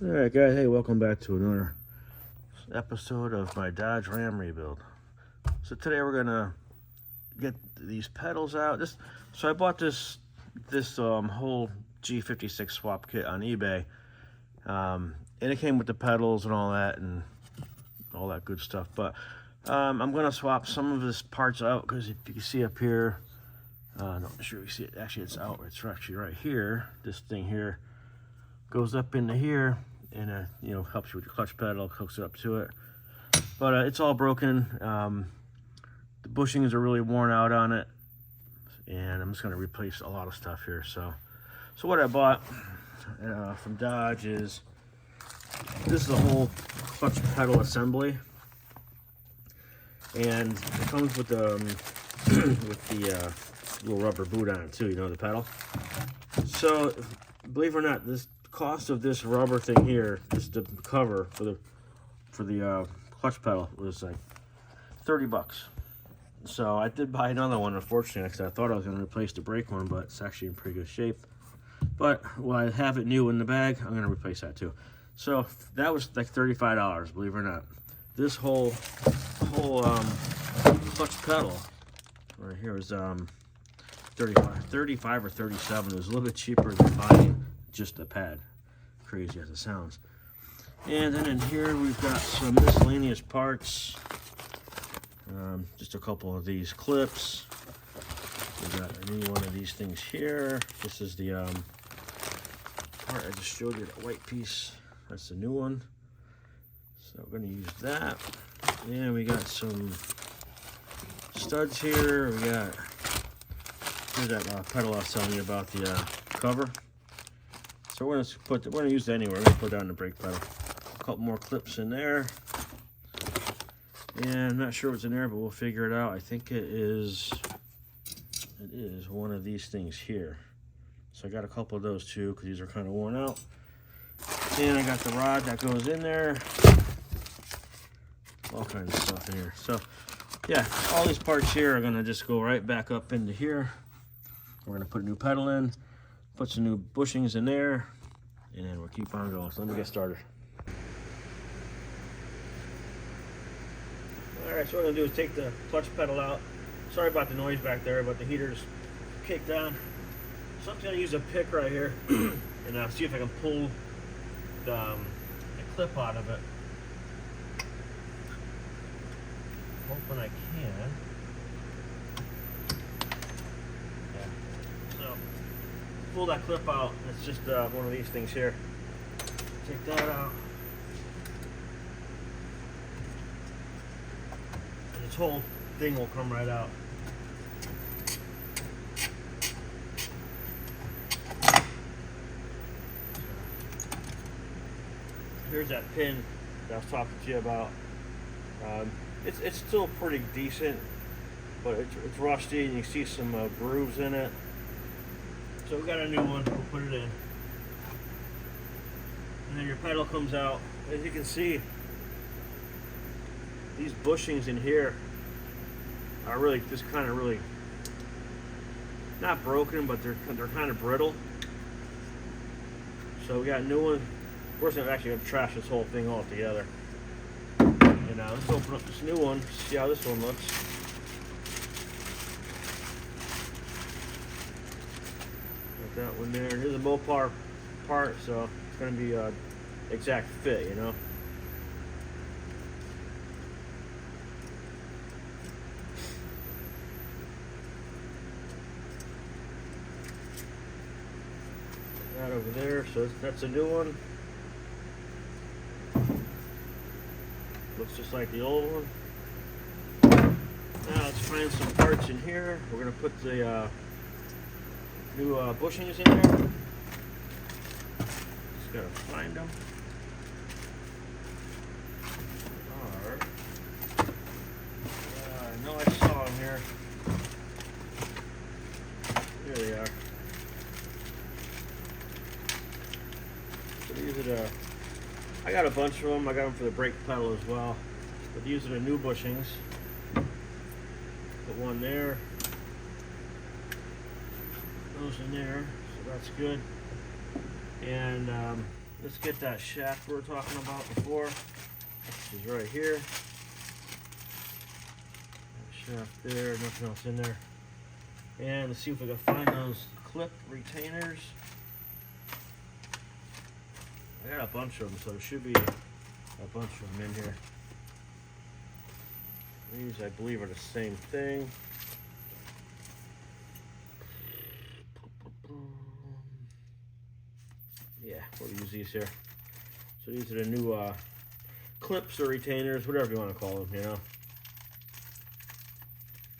Alright guys, hey, welcome back to another episode of my Dodge Ram rebuild. So today we're gonna get these pedals out. So I bought this whole G56 swap kit on eBay, and it came with the pedals and all that good stuff. But I'm gonna swap some of this parts out because if you can see up here, not sure you see it. Actually, it's out. It's actually right here. This thing here goes up into here, and helps you with your clutch pedal, hooks it up to it. But it's all broken. The bushings are really worn out on it, and I'm just going to replace a lot of stuff here. So what I bought from Dodge is this is a whole clutch pedal assembly, and it comes with the little rubber boot on it too. The pedal. So believe it or not, this cost of this rubber thing here, just the cover for the clutch pedal, was like 30 bucks. So I did buy another one, unfortunately, because I thought I was going to replace the brake one, but it's actually in pretty good shape. But while I have it new in the bag, I'm going to replace that too. So that was like $35, believe it or not. This whole clutch pedal right here was 35 or 37. It was a little bit cheaper than buying just the pad, crazy as it sounds. And then in here we've got some miscellaneous parts, just a couple of these clips. We got a new one of these things here. This is the part I just showed you, that white piece. That's the new one, so we're going to use that. And we got some studs here. We got, here's that pedal I was telling you about, the cover. So we're gonna use that anyway. We're gonna put down the brake pedal. A couple more clips in there. And I'm not sure what's in there, but we'll figure it out. I think it is one of these things here. So I got a couple of those too, because these are kind of worn out. And I got the rod that goes in there. All kinds of stuff in here. So yeah, all these parts here are gonna just go right back up into here. We're gonna put a new pedal in, put some new bushings in there, and we'll keep on going. So let me get started. Alright, so what we're going to do is take the clutch pedal out. Sorry about the noise back there, but the heater's kicked on. So I'm going to use a pick right here and see if I can pull the clip out of it. Hoping I can. Yeah. So pull that clip out. It's just one of these things here. Take that out. And this whole thing will come right out. Here's that pin that I was talking to you about. It's still pretty decent, but it's rusty, and you see some grooves in it. So we got a new one. We'll put it in, and then your pedal comes out. As you can see, these bushings in here are really just kind of really not broken, but they're kind of brittle. So we got a new one. We're actually going to trash this whole thing all together. And let's open up this new one, see how this one looks. Got that one there. Here's a Mopar part, so it's going to be an exact fit, That over there, so that's a new one. Looks just like the old one. Now let's find some parts in here. We're going to put the new bushings in there. Just got to find them. Alright. I know I saw them here. Here they are. So these are the, I got a bunch of them. I got them for the brake pedal as well. But these are the new bushings. Put one there. Those in there. So that's good. And let's get that shaft we were talking about before, which is right here. That shaft there, nothing else in there. And let's see if we can find those clip retainers. I got a bunch of them, so there should be a bunch of them in here. These, I believe, are the same thing. Yeah, we'll use these here. So these are the new clips or retainers, whatever you want to call them, you know.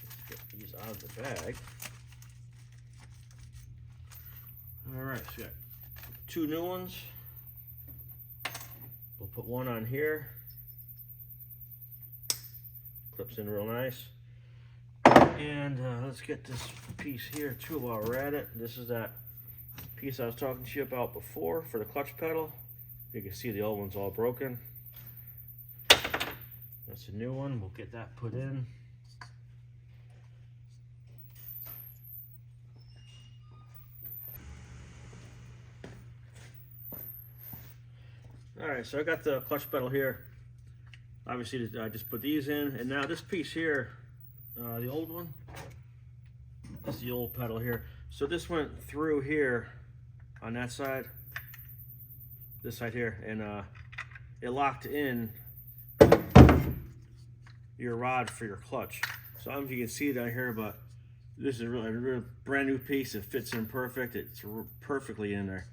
Let's get these out of the bag. All right, so we got 2 new ones. We'll put one on here. Clips in real nice. And let's get this piece here too while we're at it. This is that piece I was talking to you about before for the clutch pedal. You can see the old one's all broken. That's a new one. We'll get that put in. All right, so I got the clutch pedal here. Obviously, I just put these in, and now this piece here, the old one, this is the old pedal here. So this went through here on that side, this side here, and it locked in your rod for your clutch. So I don't know if you can see down here, but this is a really brand new piece. It fits in perfect. It's perfectly in there.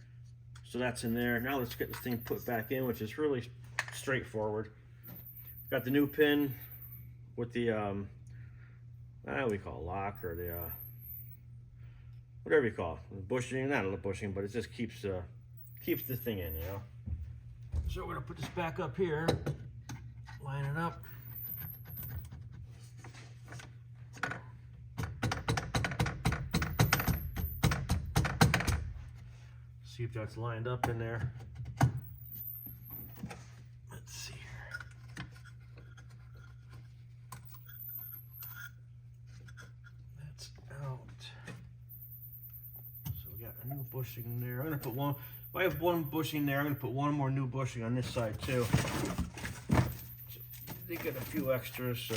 So that's in there. Now let's get this thing put back in, which is really straightforward. Got the new pin with the we call it lock, or the whatever you call it, the bushing. Not a bushing, but it just keeps the thing in, you know. So we're gonna put this back up here, line it up. See if that's lined up in there. Let's see here. That's out. So we got a new bushing in there. I'm gonna put one. If I have one bushing there, I'm gonna put one more new bushing on this side too. So they get a few extras, so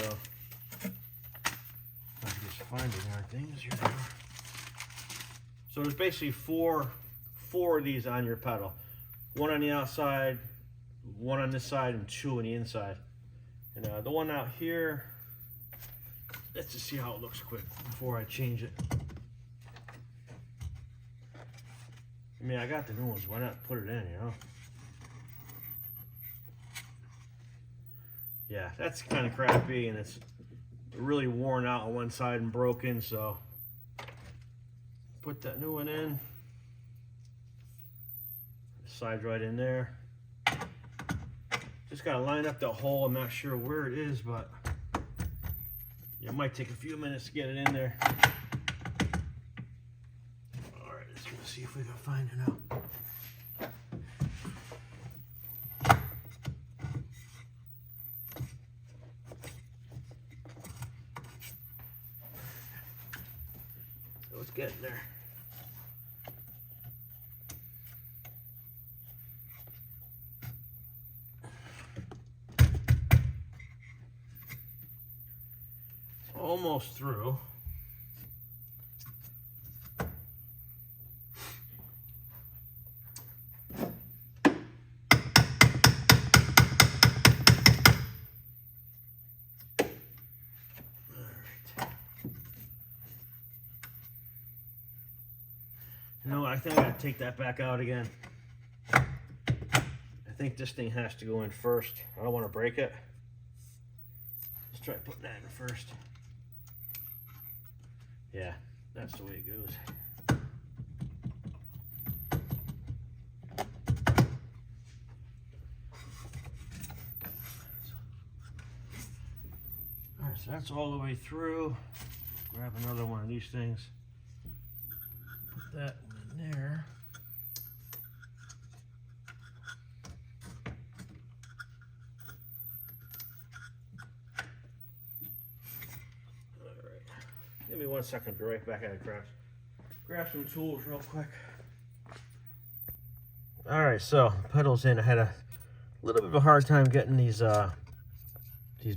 I can just find it there. Things here. So there's basically four of these on your pedal. One on the outside, one on this side, and 2 on the inside. And the one out here, let's just see how it looks quick before I change it. I mean, I got the new ones, why not put it in, you know? Yeah, that's kind of crappy, and it's really worn out on one side and broken, so put that new one in. Side right in there. Just gotta line up the hole. I'm not sure where it is, but yeah, it might take a few minutes to get it in there. All right, let's go see if we can find it out. So it's getting there. Almost through. No, I think I gotta take that back out again. I think this thing has to go in first. I don't want to break it. Let's try putting that in first. Yeah, that's the way it goes. All right, so that's all the way through. Grab another one of these things. Put that in there. Give me 1 second, be right back at it, grab some tools real quick. All right, so pedals in. I had a little bit of a hard time getting these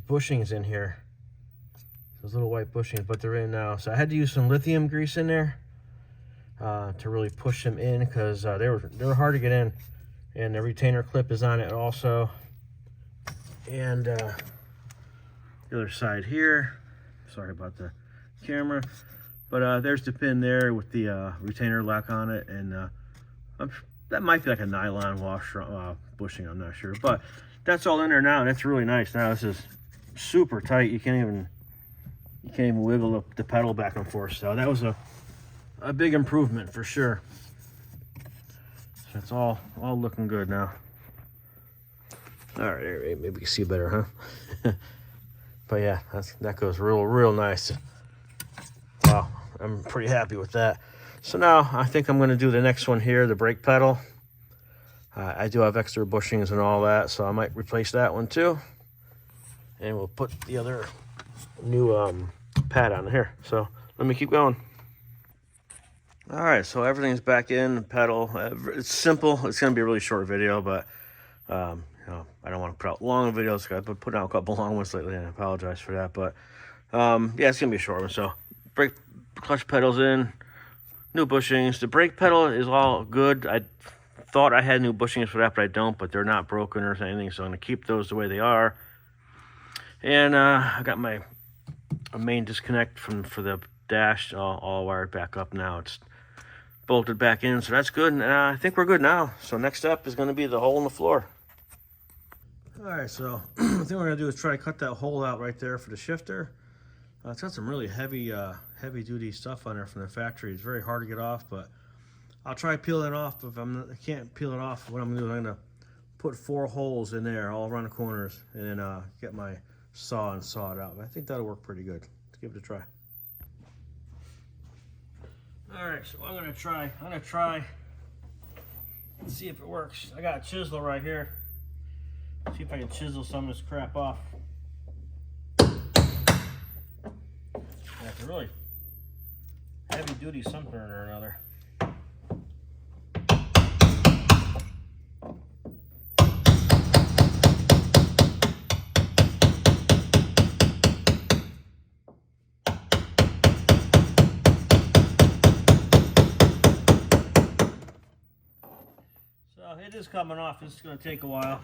bushings in here. Those little white bushings, but they're in now. So I had to use some lithium grease in there to really push them in, because they were hard to get in. And the retainer clip is on it also. And the other side here. Sorry about the camera, but there's the pin there with the retainer lock on it, and that might be like a nylon wash bushing. I'm not sure, but that's all in there now, and it's really nice. Now this is super tight. You can't even wiggle the pedal back and forth. So that was a big improvement for sure. So it's all looking good now. All right, maybe you can see better, huh? But yeah, that goes real nice. Wow, I'm pretty happy with that. So now I think I'm going to do the next one here, the brake pedal. I do have extra bushings and all that, so I might replace that one too. And we'll put the other new pad on here. So let me keep going. All right, so everything's back in the pedal. It's simple. It's going to be a really short video, but you know, I don't want to put out long videos. I've been putting out a couple long ones lately, and I apologize for that. But yeah, it's going to be a short one. So brake clutch pedals in, new bushings. The brake pedal is all good. I thought I had new bushings for that, but I don't. But they're not broken or anything, so I'm going to keep those the way they are. And I got my main disconnect for the dash all wired back up now. It's bolted back in, so that's good. And I think we're good now. So next up is going to be the hole in the floor. All right, so the thing we're going to do is try to cut that hole out right there for the shifter. It's got some really heavy duty stuff on there from the factory. It's very hard to get off, but I'll try peeling it off. If I can't peel it off, what I'm going to do is I'm going to put 4 holes in there all around the corners, and then get my saw and saw it out. I think that'll work pretty good. Let's give it a try. All right, so I'm gonna try and see if it works. I got a chisel right here. See if I can chisel some of this crap off. That's a really heavy duty something or another. It is coming off. It's going to take a while.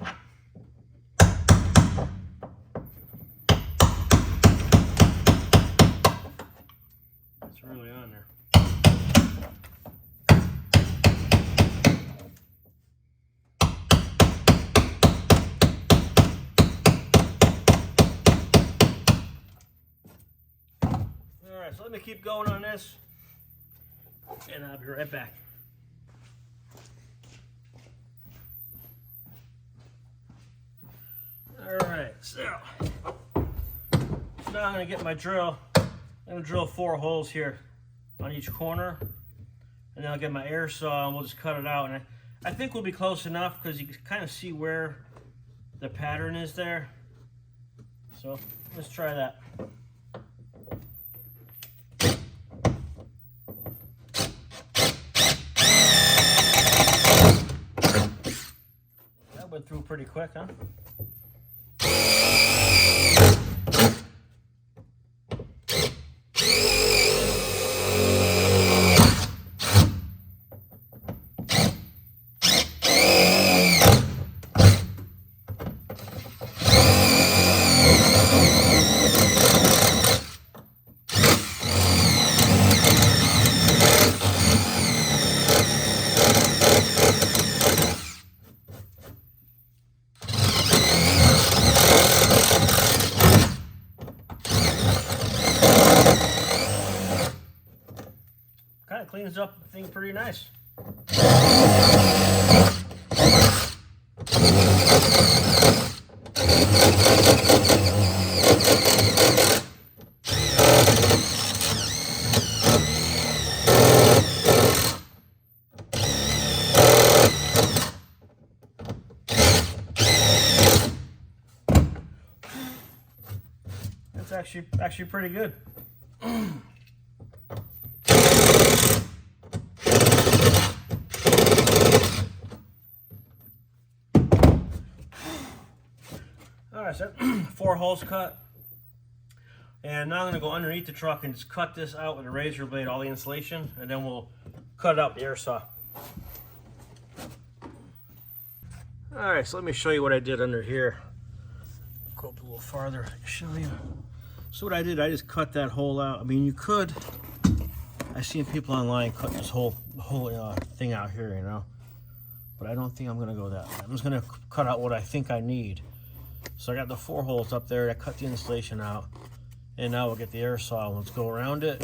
It's really on there. All right, so let me keep going on this, and I'll be right back. All right, so now I'm going to get my drill. I'm going to drill 4 holes here on each corner, and then I'll get my air saw and we'll just cut it out. And I think we'll be close enough because you can kind of see where the pattern is there. So let's try that. That went through pretty quick, huh? Kind of cleans up the thing pretty nice. That's actually pretty good. Alright, so 4 holes cut. And now I'm going to go underneath the truck and just cut this out with a razor blade, all the insulation, and then we'll cut it out with the air saw. Alright, so let me show you what I did under here. Go up a little farther to show you. So what I did, I just cut that hole out. I mean, you could, I've seen people online cut this whole thing out here, you know. But I don't think I'm going to go that way. I'm just going to cut out what I think I need. So I got the 4 holes up there. I cut the insulation out. And now we'll get the air saw and let's go around it.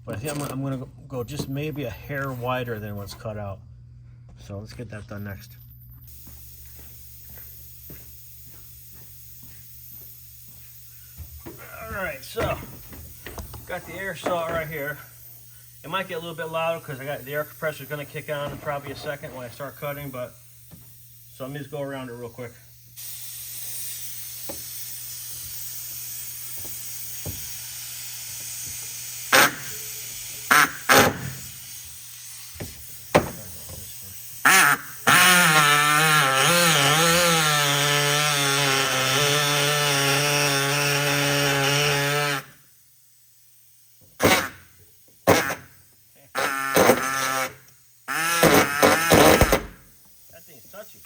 But I think I'm going to go just maybe a hair wider than what's cut out. So let's get that done next. Alright, so got the air saw right here. It might get a little bit louder because I got the air compressor going to kick on in probably a second when I start cutting, but so let me just go around it real quick. Touchy.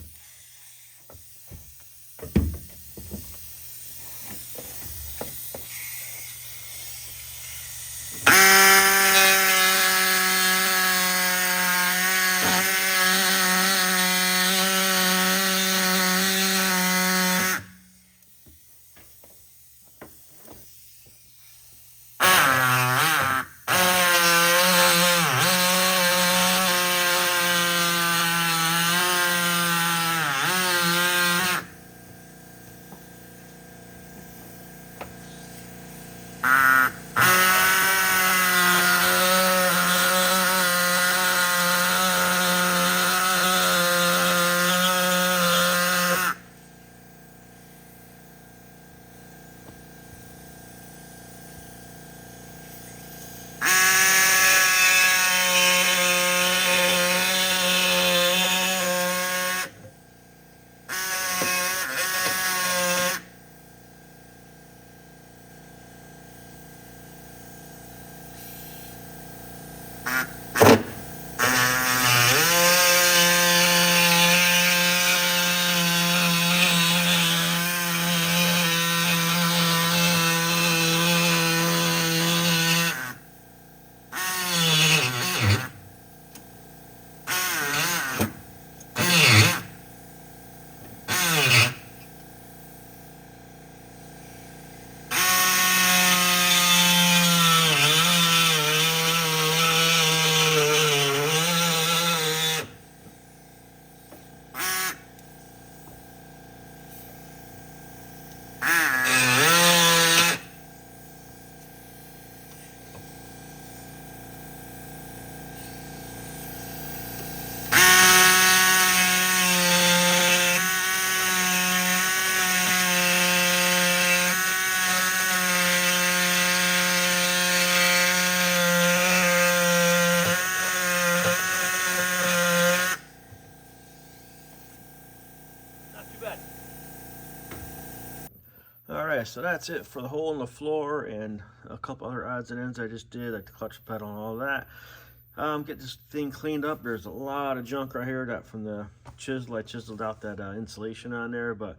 Alright, so that's it for the hole in the floor and a couple other odds and ends I just did, like the clutch pedal and all that. Get this thing cleaned up. There's a lot of junk right here that from the chisel, I chiseled out that insulation on there, but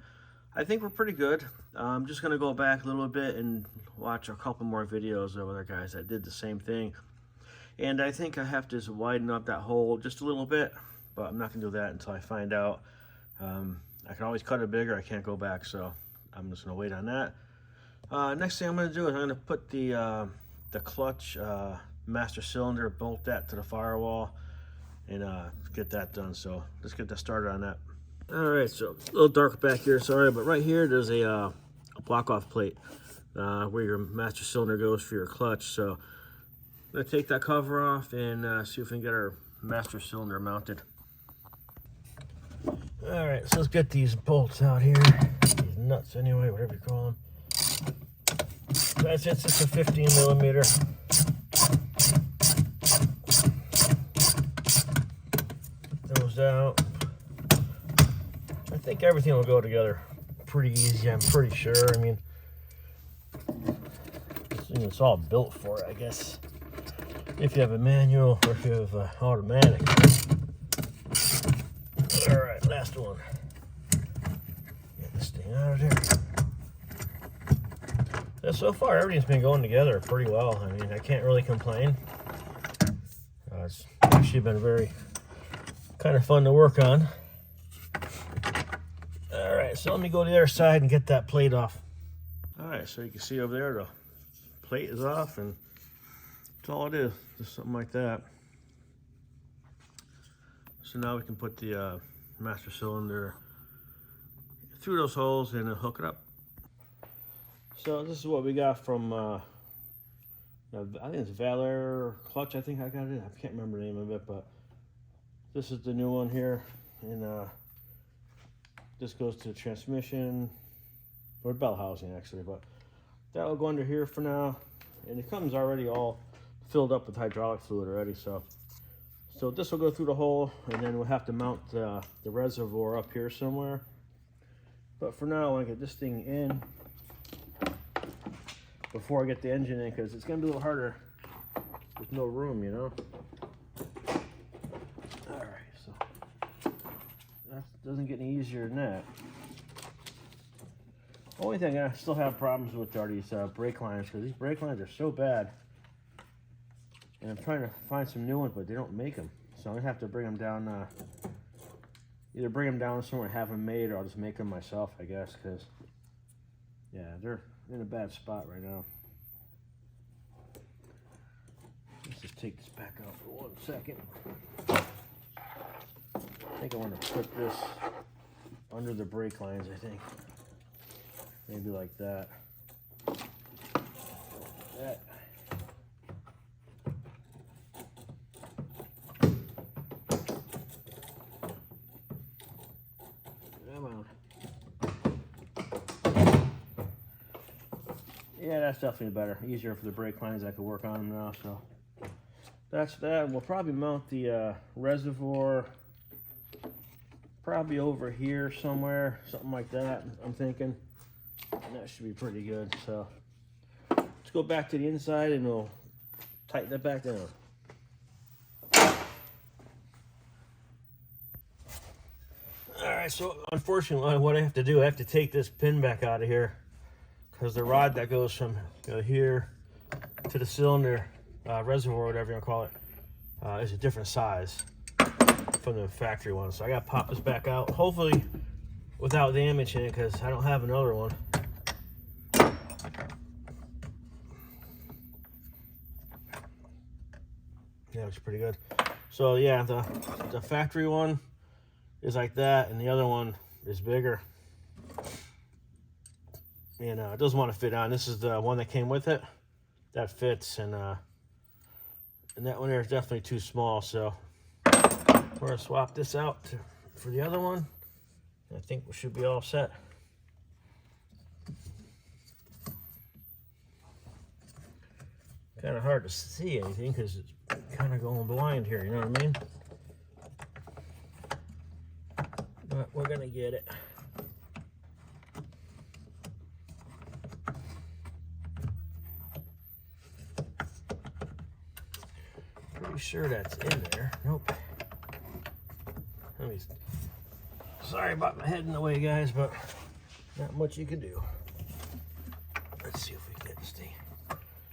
I think we're pretty good. I'm just going to go back a little bit and watch a couple more videos of other guys that did the same thing. And I think I have to just widen up that hole just a little bit, but I'm not going to do that until I find out. I can always cut it bigger. I can't go back, so I'm just going to wait on that. Next thing I'm going to do is I'm going to put the clutch master cylinder, bolt that to the firewall, and get that done. So let's get that started on that. All right, so a little dark back here, sorry, but right here there's a block-off plate where your master cylinder goes for your clutch. So I'm going to take that cover off and see if we can get our master cylinder mounted. All right, so let's get these bolts out here. These nuts anyway, whatever you call them. That's it, it's just a 15 millimeter. Put those out. I think everything will go together pretty easy, I'm pretty sure. I mean, it's all built for it, I guess. If you have a manual or if you have automatic. All right, last one. Get this thing out of there. Yeah, so far, everything's been going together pretty well. I mean, I can't really complain. It's actually been very kind of fun to work on. All right, so let me go to the other side and get that plate off. All right, so you can see over there the plate is off, and that's all it is, just something like that. So now we can put the master cylinder through those holes and hook it up. So this is what we got from, I think it's Valor Clutch, I think I got it. I can't remember the name of it, but this is the new one here. And this goes to the transmission, or bell housing actually, but that will go under here for now. And it comes already all filled up with hydraulic fluid already, so this will go through the hole, and then we'll have to mount the reservoir up here somewhere. But for now, I want to get this thing in before I get the engine in, because it's going to be a little harder with no room, you know. All right, so that doesn't get any easier than that. Only thing I still have problems with are these brake lines, because these brake lines are so bad. And I'm trying to find some new ones, but they don't make them. So I'm going to have to bring them down, either bring them down somewhere and have them made, or I'll just make them myself, I guess, because, yeah, they're in a bad spot right now. Let's just take this back out for 1 second. I think I want to put this under the brake lines, I think. Maybe like that. That. Come on. Yeah, that's definitely better. Easier for the brake lines. I could work on them now. So that's that. We'll probably mount the reservoir probably over here somewhere, something like that, I'm thinking. And that should be pretty good. So let's go back to the inside and we'll tighten it back down. Alright, so unfortunately what I have to do, I have to take this pin back out of here, because the rod that goes from here to the cylinder reservoir, whatever you want to call it, is a different size from the factory one. So I got to pop this back out, hopefully without damaging it, because I don't have another one. Yeah, it's pretty good. So yeah, the factory one is like that, and the other one is bigger. And it doesn't want to fit on. This is the one that came with it. That fits, and that one there is definitely too small. So we're gonna swap this out for the other one. I think we should be all set. Kind of hard to see anything because it's kind of going blind here, you know what I mean? But we're gonna get it. Pretty sure that's in there. Nope. Sorry about my head in the way, guys, but not much you can do. Let's see if we can get this thing.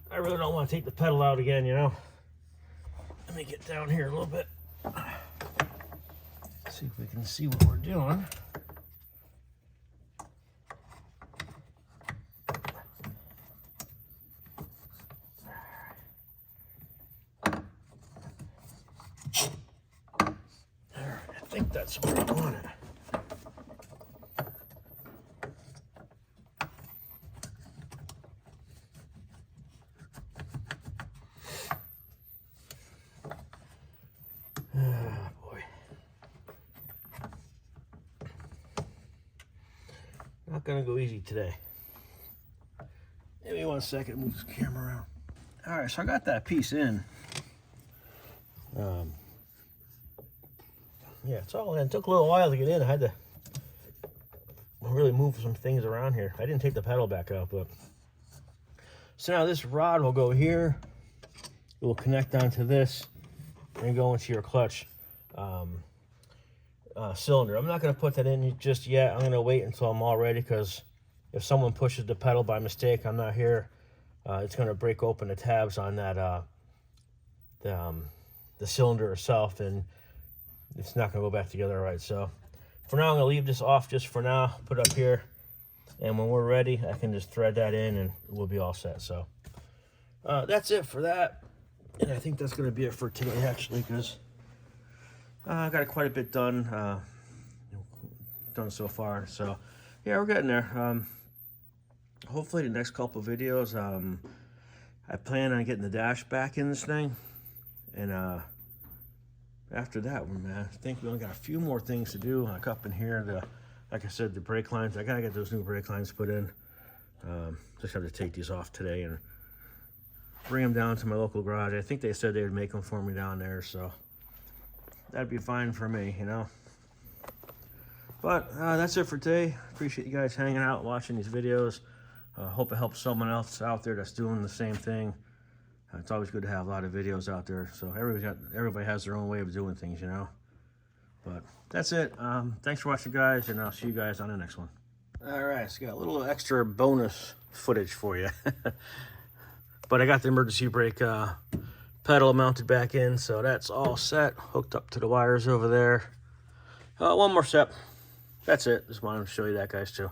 I really don't want to take the pedal out again, you know. Let me get down here a little bit. See if we can see what we're doing. I think that's where I want it. Not gonna go easy today. Give me 1 second, move this camera around. All right, so I got that piece in. Yeah, it's all in. It took a little while to get in. I had to really move some things around here. I didn't take the pedal back out, but so now this rod will go here. It will connect onto this and go into your clutch cylinder. I'm not going to put that in just yet. I'm going to wait until I'm all ready, because if someone pushes the pedal by mistake, I'm not here, it's going to break open the tabs on that the cylinder itself, and it's not going to go back together right. So for now, I'm going to leave this off just for now, put it up here, and when we're ready, I can just thread that in and we'll be all set. So that's it for that, and I think that's going to be it for today, actually, because I got quite a bit done so far. So yeah, we're getting there. Hopefully the next couple videos, I plan on getting the dash back in this thing, and after that, man, I think we only got a few more things to do. Like up in here, like I said, the brake lines. I gotta get those new brake lines put in. Just have to take these off today and bring them down to my local garage. I think they said they would make them for me down there, so that'd be fine for me, you know. But that's it for today. Appreciate you guys hanging out, watching these videos. Hope it helps someone else out there that's doing the same thing. It's always good to have a lot of videos out there, so everybody has their own way of doing things, you know. But that's it. Thanks for watching, guys, and I'll see you guys on the next one. All right, so got a little extra bonus footage for you. But I got the emergency brake pedal mounted back in, so that's all set, hooked up to the wires over there. One more step. That's it. Just wanted to show you that, guys, too.